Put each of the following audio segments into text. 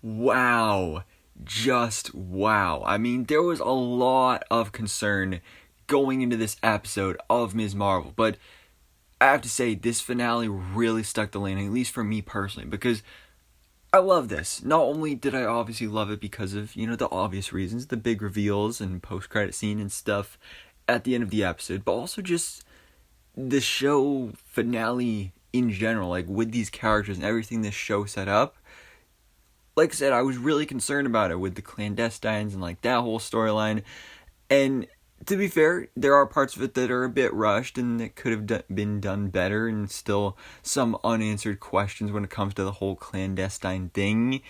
Wow. Just wow. I mean, there was a lot of concern going into this episode of Ms. Marvel, but I have to say, this finale really stuck the landing, at least for me personally, because I love this. Not only did I obviously love it because of, the obvious reasons, the big reveals and post-credit scene and stuff at the end of the episode, but also just the show finale in general, like with these characters and everything this show set up. Like I said, I was really concerned about it with the clandestines and like that whole storyline. And to be fair, there are parts of it that are a bit rushed and that could have been done better, and still some unanswered questions when it comes to the whole clandestine thing.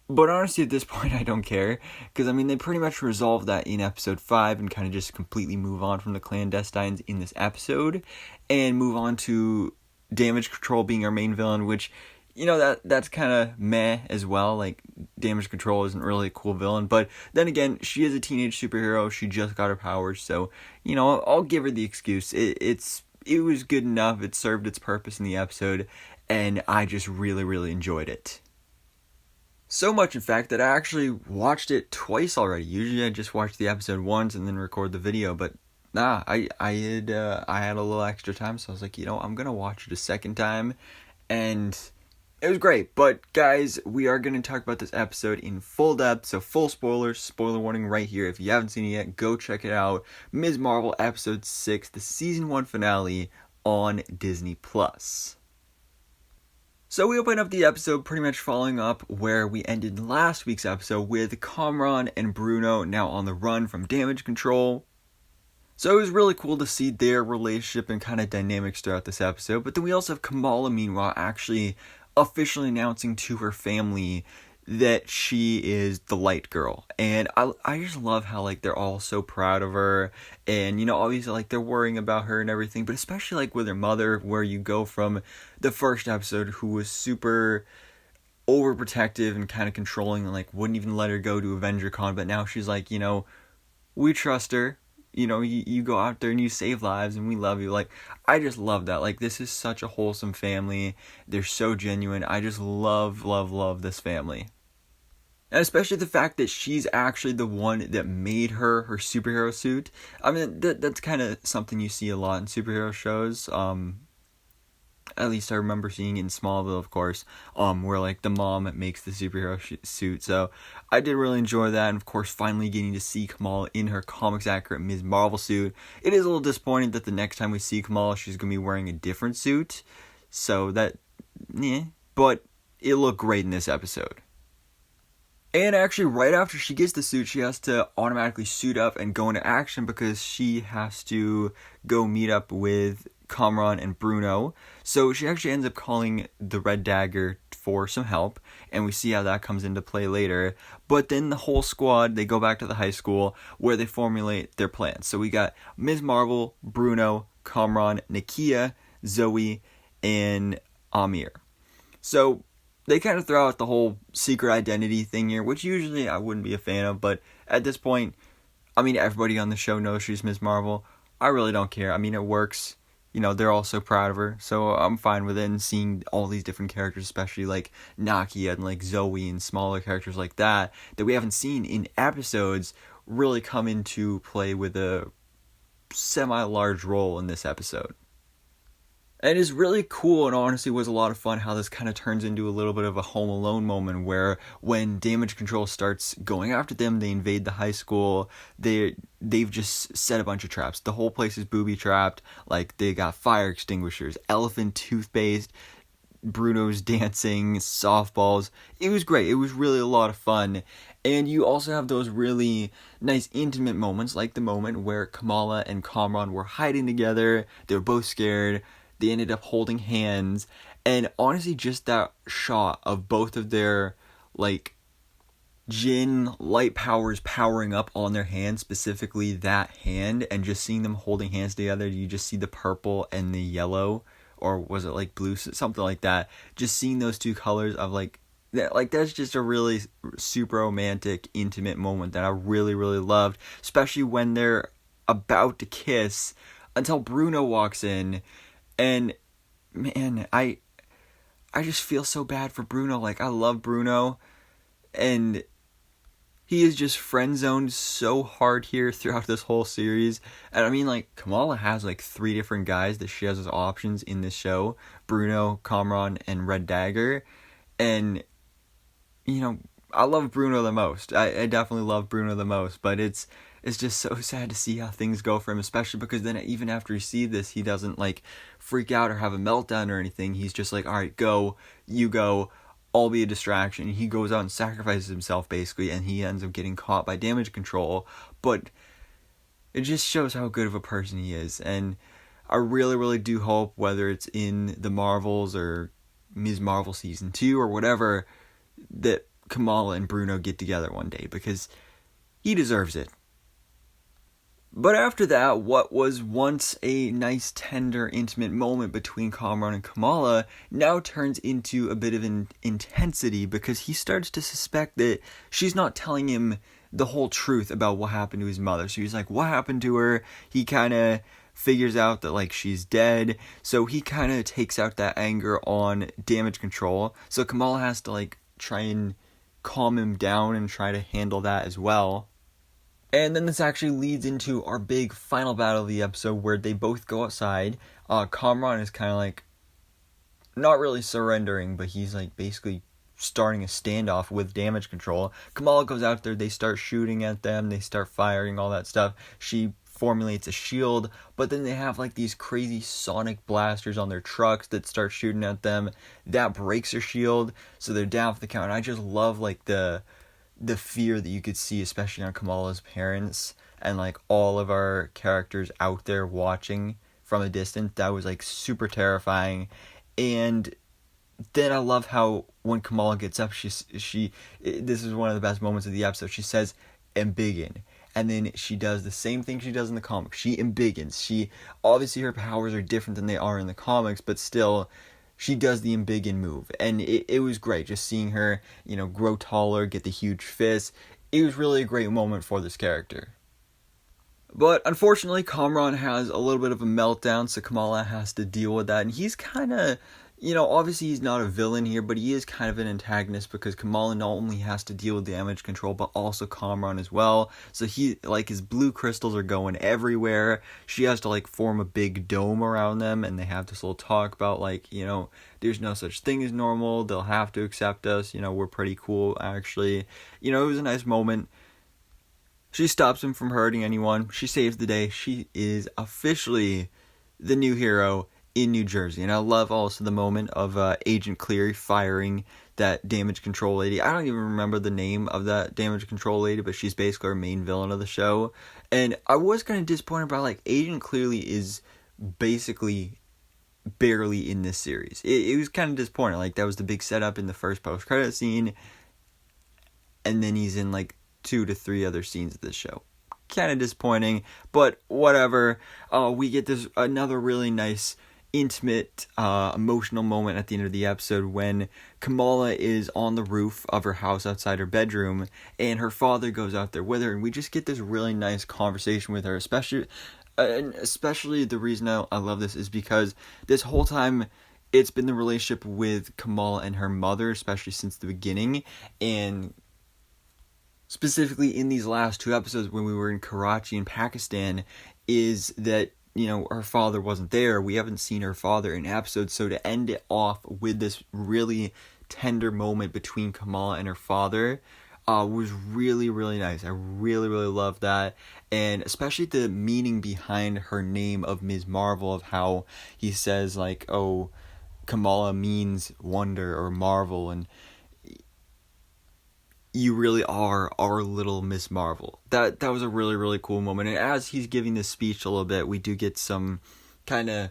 But honestly, at this point, I don't care, because I mean, they pretty much resolved that in episode 5 and kind of just completely move on from the clandestines in this episode and move on to Damage Control being our main villain, which, that's kind of meh as well. Like, Damage Control isn't really a cool villain, but then again, she is a teenage superhero. She just got her powers, so, I'll give her the excuse. It was good enough. It served its purpose in the episode, and I just really, really enjoyed it. So much, in fact, that I actually watched it twice already. Usually I just watch the episode once and then record the video, but I had a little extra time, so I was like, I'm gonna watch it a second time, and it was great. But guys, we are gonna talk about this episode in full depth, so full spoilers, spoiler warning right here. If you haven't seen it yet, go check it out. Ms. Marvel episode 6, the season 1 finale on Disney+. So we open up the episode pretty much following up where we ended last week's episode with Kamala and Bruno now on the run from Damage Control. So it was really cool to see their relationship and kind of dynamics throughout this episode. But then we also have Kamala, meanwhile, actually officially announcing to her family that she is the light girl. And I just love how, like, they're all so proud of her. And, obviously, like, they're worrying about her and everything. But especially, like, with her mother, where you go from the first episode, who was super overprotective and kind of controlling and, like, wouldn't even let her go to AvengerCon. But now she's like, we trust her. You go out there and you save lives and we love you. Like, I just love that. Like, this is such a wholesome family. They're so genuine. I just love, love, love this family. And especially the fact that she's actually the one that made her superhero suit. I mean, that's kind of something you see a lot in superhero shows. At least I remember seeing it in Smallville, of course, where, like, the mom makes the superhero suit. So I did really enjoy that. And, of course, finally getting to see Kamala in her comics-accurate Ms. Marvel suit. It is a little disappointing that the next time we see Kamala, she's going to be wearing a different suit. So that, but it looked great in this episode. And actually, right after she gets the suit, she has to automatically suit up and go into action because she has to go meet up with Kamran and Bruno. So she actually ends up calling the Red Dagger for some help, and we see how that comes into play later. But then the whole squad, they go back to the high school where they formulate their plans. So we got Ms. Marvel, Bruno, Kamran, Nakia, Zoe, and Amir. So they kind of throw out the whole secret identity thing here, which usually I wouldn't be a fan of, but at this point, I mean, everybody on the show knows she's Ms. Marvel. I really don't care. I mean, it works. They're all so proud of her, so I'm fine with it. And seeing all these different characters, especially like Nakia and like Zoe and smaller characters like that we haven't seen in episodes, really come into play with a semi-large role in this episode. And it's really cool, and honestly was a lot of fun how this kind of turns into a little bit of a Home Alone moment where when Damage Control starts going after them, they invade the high school, they've just set a bunch of traps. The whole place is booby-trapped. Like, they got fire extinguishers, elephant toothpaste, Bruno's dancing, softballs. It was great. It was really a lot of fun. And you also have those really nice intimate moments, like the moment where Kamala and Kamran were hiding together. They were both scared. They ended up holding hands, and honestly, just that shot of both of their, like, Jinn light powers powering up on their hand, specifically that hand, and just seeing them holding hands together, you just see the purple and the yellow, or was it like blue, something like that. Just seeing those two colors of that's just a really super romantic, intimate moment that I really, really loved, especially when they're about to kiss until Bruno walks in. And, man, I just feel so bad for Bruno. Like, I love Bruno. And he is just friend-zoned so hard here throughout this whole series. And I mean, like, Kamala has, like, 3 different guys that she has as options in this show. Bruno, Kamran, and Red Dagger. And, you know, I love Bruno the most. I definitely love Bruno the most. But it's just so sad to see how things go for him. Especially because then even after you see this, he doesn't, like, freak out or have a meltdown or anything. He's just like, alright, go. You go. I'll be a distraction. He goes out and sacrifices himself, basically, and he ends up getting caught by damage control. But it just shows how good of a person he is. And I really, really do hope, whether it's in the Marvels or Ms. Marvel Season 2 or whatever, that Kamala and Bruno get together one day, because he deserves it. But after that, what was once a nice, tender, intimate moment between Kamran and Kamala now turns into a bit of an intensity, because he starts to suspect that she's not telling him the whole truth about what happened to his mother. So he's like, what happened to her? He kind of figures out that, like, she's dead. So he kind of takes out that anger on damage control. So Kamala has to, like, try and calm him down and try to handle that as well. And then this actually leads into our big final battle of the episode, where they both go outside. Kamran is kind of like, not really surrendering, but he's like basically starting a standoff with damage control. Kamala goes out there, they start shooting at them, they start firing, all that stuff. She formulates a shield, but then they have like these crazy sonic blasters on their trucks that start shooting at them. That breaks her shield, so they're down for the count. And I just love like the fear that you could see, especially on Kamala's parents and like all of our characters out there watching from a distance. That was like super terrifying. And then I love how when Kamala gets up, she this is one of the best moments of the episode. She says "embiggen," and then she does the same thing she does in the comics. She embiggens. She obviously, her powers are different than they are in the comics, but still, she does the embiggen move, and it was great just seeing her, you know, grow taller, get the huge fist. It was really a great moment for this character. But unfortunately, Kamran has a little bit of a meltdown, so Kamala has to deal with that, and he's kind of, you know, obviously he's not a villain here, but he is kind of an antagonist, because Kamala not only has to deal with damage control, but also Kamran as well. So he, like, his blue crystals are going everywhere. She has to, like, form a big dome around them, and they have this little talk about, like, you know, there's no such thing as normal. They'll have to accept us. You know, we're pretty cool, actually. You know, it was a nice moment. She stops him from hurting anyone. She saves the day. She is officially the new hero in New Jersey. And I love also the moment of Agent Cleary firing that damage control lady. I don't even remember the name of that damage control lady, but she's basically our main villain of the show. And I was kind of disappointed about, like, Agent Cleary is basically barely in this series. It was kind of disappointing. Like, that was the big setup in the first post-credit scene, and then he's in like 2 to 3 other scenes of this show. Kind of disappointing, but whatever. We get this another really nice, intimate, emotional moment at the end of the episode when Kamala is on the roof of her house outside her bedroom, and her father goes out there with her, and we just get this really nice conversation with her, especially the reason I love this is because this whole time it's been the relationship with Kamala and her mother, especially since the beginning, and specifically in these last 2 episodes when we were in Karachi in Pakistan, is that, you know, her father wasn't there. We haven't seen her father in episodes, so to end it off with this really tender moment between Kamala and her father was really, really nice. I really, really loved that, and especially the meaning behind her name of Ms. Marvel, of how he says, like, oh, Kamala means wonder or marvel, and you really are our little Miss Marvel. That was a really, really cool moment. And as he's giving this speech a little bit, we do get some kind of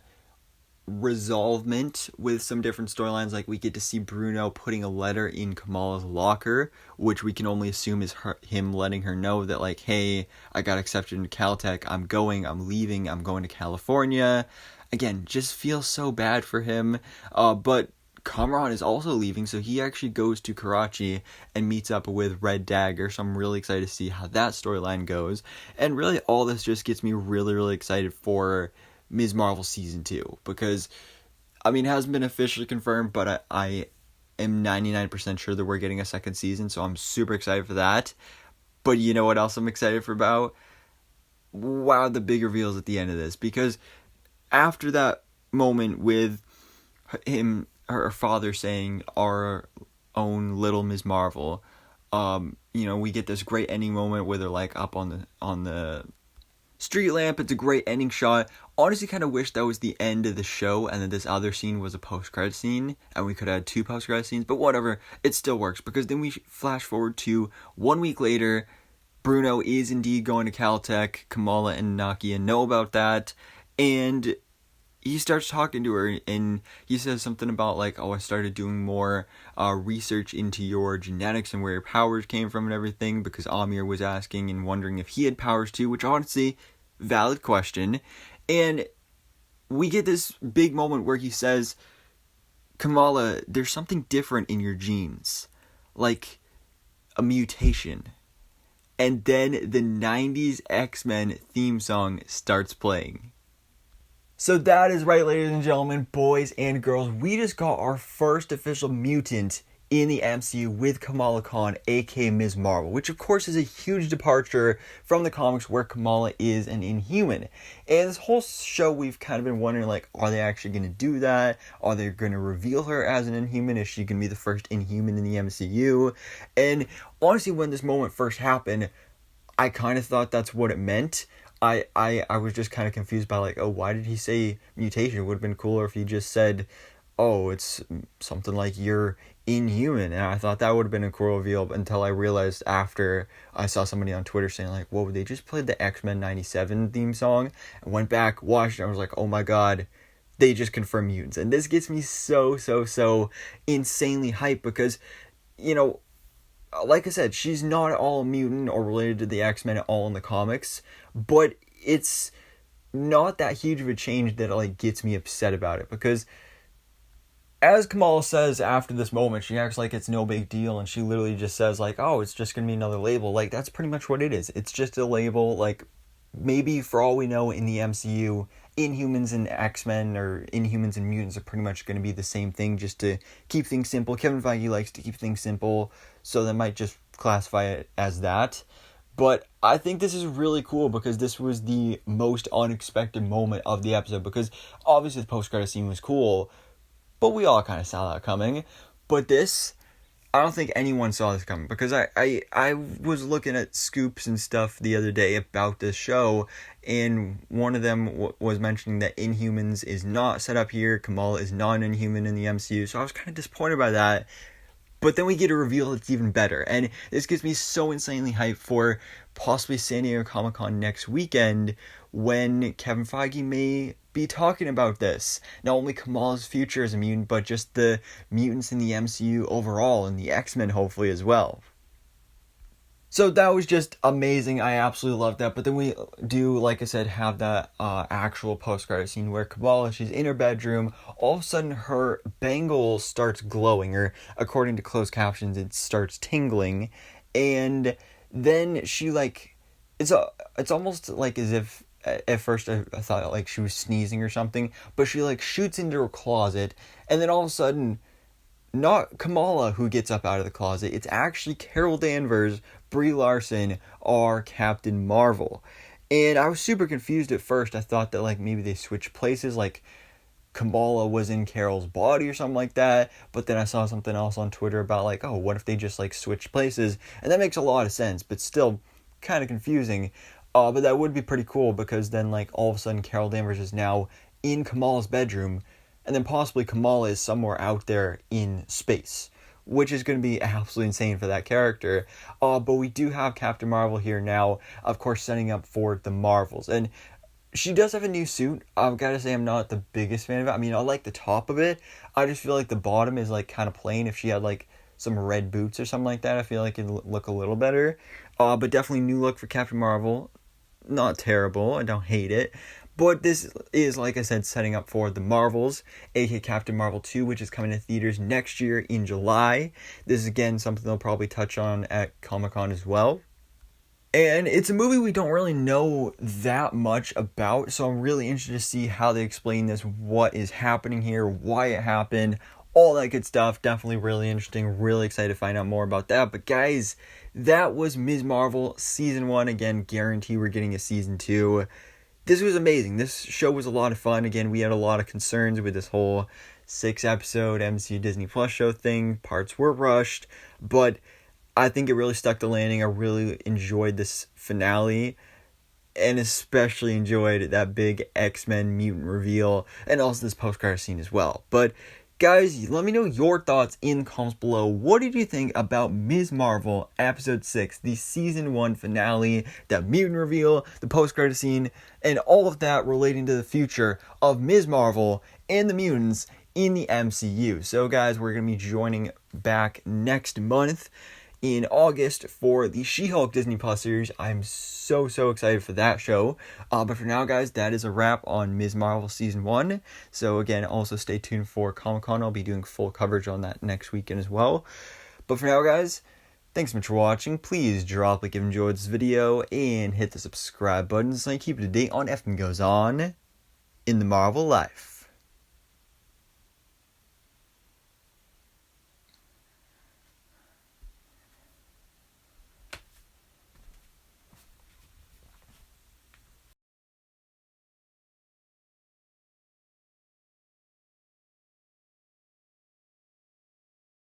resolvement with some different storylines. Like, we get to see Bruno putting a letter in Kamala's locker, which we can only assume is him letting her know that, like, hey, I got accepted into Caltech, I'm leaving, I'm going to California. Again, just feels so bad for him. But Kamran is also leaving, so he actually goes to Karachi and meets up with Red Dagger, so I'm really excited to see how that storyline goes. And really, all this just gets me really, really excited for Ms. Marvel Season 2, because, I mean, it hasn't been officially confirmed, but I am 99% sure that we're getting a second season, so I'm super excited for that. But you know what else I'm excited for about? Wow, the big reveals at the end of this. Because after that moment with her father saying our own little Ms. Marvel, we get this great ending moment where they're like up on the street lamp. It's a great ending shot. Honestly, kind of wish that was the end of the show and that this other scene was a post-credit scene and we could have 2 post-credit scenes, but whatever, it still works because then we flash forward to 1 week later. Bruno is indeed going to Caltech. Kamala and Nakia know about that, and he starts talking to her, and he says something about like, I started doing more research into your genetics and where your powers came from and everything, because Amir was asking and wondering if he had powers too, which honestly, valid question. And we get this big moment where he says, Kamala, there's something different in your genes, like a mutation. And then the 90s X-Men theme song starts playing. So that is right, ladies and gentlemen, boys and girls. We just got our first official mutant in the MCU with Kamala Khan, aka Ms. Marvel, which of course is a huge departure from the comics where Kamala is an Inhuman. And this whole show we've kind of been wondering, like, are they actually going to do that? Are they going to reveal her as an Inhuman? Is she going to be the first Inhuman in the MCU? And honestly, when this moment first happened, I kind of thought that's what it meant. I was just kind of confused by like, why did he say mutation? It would have been cooler if he just said, it's something like you're Inhuman. And I thought that would have been a cool reveal until I realized after I saw somebody on Twitter saying like, whoa, they just played the X-Men 97 theme song. I went back, watched it, and I was like, oh my god, they just confirmed mutants. And this gets me so insanely hyped because, like I said, she's not at all a mutant or related to the X-Men at all in the comics, but it's not that huge of a change that like gets me upset about it, because as Kamala says after this moment, she acts like it's no big deal, and she literally just says like, it's just gonna be another label. Like, that's pretty much what it is. It's just a label. Like, maybe for all we know in the MCU, Inhumans and X-Men or Inhumans and mutants are pretty much going to be the same thing, just to keep things simple. Kevin Feige likes to keep things simple, so they might just classify it as that. But I think this is really cool because this was the most unexpected moment of the episode, because obviously the post-credit scene was cool, but we all kind of saw that coming. But this, I don't think anyone saw this coming, because I was looking at scoops and stuff the other day about this show, and one of them was mentioning that Inhumans is not set up here. Kamala is not an Inhuman in the MCU, so I was kind of disappointed by that. But then we get a reveal that's even better, and this gets me so insanely hyped for possibly San Diego Comic-Con next weekend, when Kevin Feige may be talking about this. Not only Kamala's future as a mutant, but just the mutants in the MCU overall, and the X-Men hopefully as well. So that was just amazing. I absolutely loved that. But then we do, like I said, have that actual post-credit scene where Kamala, she's in her bedroom. All of a sudden, her bangle starts glowing, or according to closed captions, it starts tingling. And then she, like, it's almost like as if, at first I thought like she was sneezing or something. But she, like, shoots into her closet. And then all of a sudden, not Kamala who gets up out of the closet, it's actually Carol Danvers, Brie Larson, or Captain Marvel. And I was super confused at first. I thought that like maybe they switched places, like Kamala was in Carol's body or something like that. But then I saw something else on Twitter about like, what if they just like switched places? And that makes a lot of sense, but still kind of confusing. But that would be pretty cool, because then like all of a sudden Carol Danvers is now in Kamala's bedroom, and then possibly Kamala is somewhere out there in space, which is going to be absolutely insane for that character. But we do have Captain Marvel here now, of course, setting up for the Marvels. And she does have a new suit. I've got to say I'm not the biggest fan of it. I mean, I like the top of it. I just feel like the bottom is like kind of plain. If she had like some red boots or something like that, I feel like it'd look a little better. But definitely new look for Captain Marvel. Not terrible. I don't hate it. But this is, like I said, setting up for the Marvels, aka Captain Marvel 2, which is coming to theaters next year in July. This is, again, something they'll probably touch on at Comic-Con as well. And it's a movie we don't really know that much about, so I'm really interested to see how they explain this, what is happening here, why it happened, all that good stuff. Definitely really interesting. Really excited to find out more about that. But guys, that was Ms. Marvel Season 1. Again, guarantee we're getting a Season 2. This was amazing. This show was a lot of fun. Again, we had a lot of concerns with this whole 6-episode MCU Disney Plus show thing. Parts were rushed, but I think it really stuck the landing. I really enjoyed this finale, and especially enjoyed that big X-Men mutant reveal, and also this post-credit scene as well. But guys, let me know your thoughts in the comments below. What did you think about Ms. Marvel Episode 6, the Season 1 finale, that mutant reveal, the post-credit scene, and all of that relating to the future of Ms. Marvel and the mutants in the MCU? So guys, we're going to be joining back next month in August for the She-Hulk Disney Plus series. I'm so excited for that show. But for now, guys, that is a wrap on Ms. Marvel Season 1. So again, also stay tuned for Comic-Con. I'll be doing full coverage on that next weekend as well. But for now, guys, thanks so much for watching. Please drop a like if you enjoyed this video and hit the subscribe button so you keep up to date on everything goes on in the Marvel life.